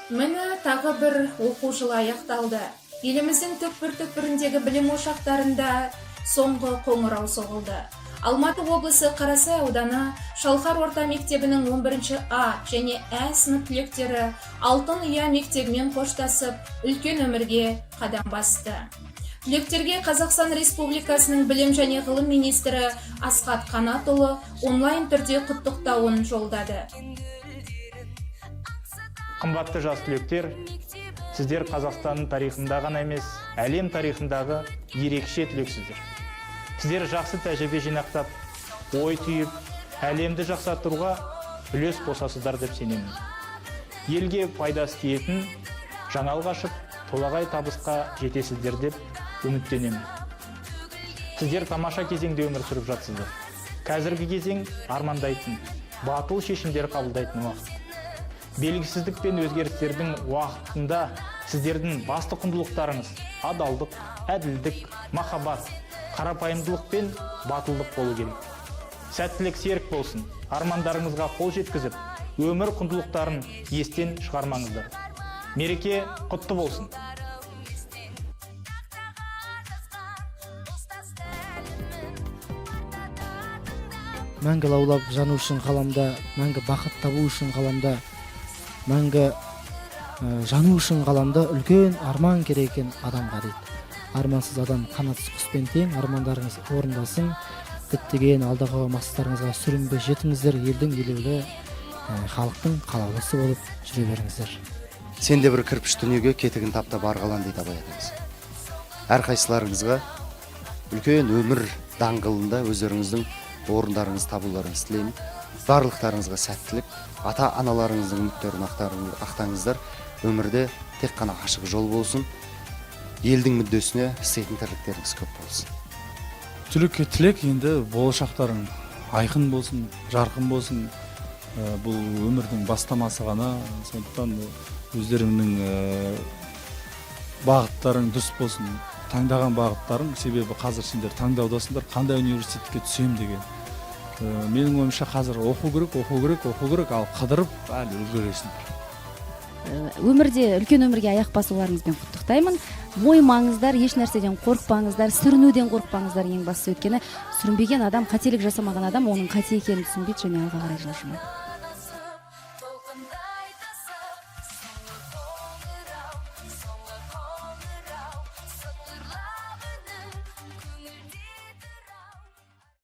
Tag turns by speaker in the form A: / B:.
A: Міне тағы бір оқу жылы аяқталды. Еліміздің түкпір-түкпіріндегі білім ошақтарында соңғы қоңырау соғылды. Алматы облысы Қарасай ауданы Шалқар орта мектебінің 11 А және Ә сынып түлектері Алтын ұя мектебімен қоштасып, үлкен өмірге қадам басты. Түлектерге Қазақстан Республикасының білім және ғылым министрі Асхат Қанатұлы онлайн түрде құттықтауын жолдады.
B: Қымбатты жас түлектер, сіздер Қазақстанның тарихында ғана емес, әлем тарихындағы ерекше түлексіздер. Сіздер жақсы тәжірибе жинақтап, ой түйіп, әлемді жақсартуға үлес қосасыздар деп сенемін. Елге пайдасы тиетін, жаңалық ашып, толағай табысқа жетесіздер деп үміттенемін. Сіздер тамаша кезеңде өмір сүріп жатсыздар. Қазіргі кезең армандайтын, батыл шешімдер қабылдайтын уақыт. Белгісіздік пен өзгерістердің уақытында сіздердің басты құндылықтарыңыз адалдық, әділдік, махаббат, қарапайымдылық пен батылдық болу керек. Сәттілік серік болсын, армандарыңызға қол жеткізіп, өмір құндылықтарын естен шығармаңыздар. Мереке құтты болсын.
C: Мәңгі лаулап жану үшін қаламда, мәңгі бақыт табу үшін қаламда, мәңгі жану үшін қаламда үлкен арман керек екен адамға дейді. Армансыз адам қанатсыз құспен тең, армандарыңыз орындалсын, діттеген алдағы мақсаттарыңызға сүрінбей жетіңіздер, елдің елеулі, халықтың қалаулысы болып жүре беріңіздер.
D: Сен де бір кірпіш дүниеге кетігін таптап арғалан дейді абай атамыз. Әрқайсыларыңызға үлкен өмір даңғылында өздеріңіздің орындарыңыз табуларыңыз тілеймін. Барлықтарыңызға сәттілік, ата-аналарыңыздың үміттерін ақтаңыздар. Өмірде тек қана ашық жол болсын. Елдің мүддесіне істейтін тірліктеріңіз көп болсын.
E: Түлекке тілек, енді болашақтарың айқын болсын, жарқын болсын. Бұл өмірдің бастамасы ғана, сондықтан өздеріңнің бағыттарың дұрыс болсын. Таңдаған бағыттарың, себебі қазір сендер таңдаудасыңдар, қандай университетке түсем деген. Менің ойымша қазір оқу керек, ал қыдырып әлі үлгересіңдер.
F: Өмірде үлкен өмірге аяқ басуларыңызбен құттықтаймын. Мойымаңыздар, еш нәрседен қорықпаңыздар, сүрінуден қорықпаңыздар ең бастысы, өйткені сүрінбеген адам, қателік жасамаған адам оның қате екенін түсінбейді және алға қарай жылжымайды.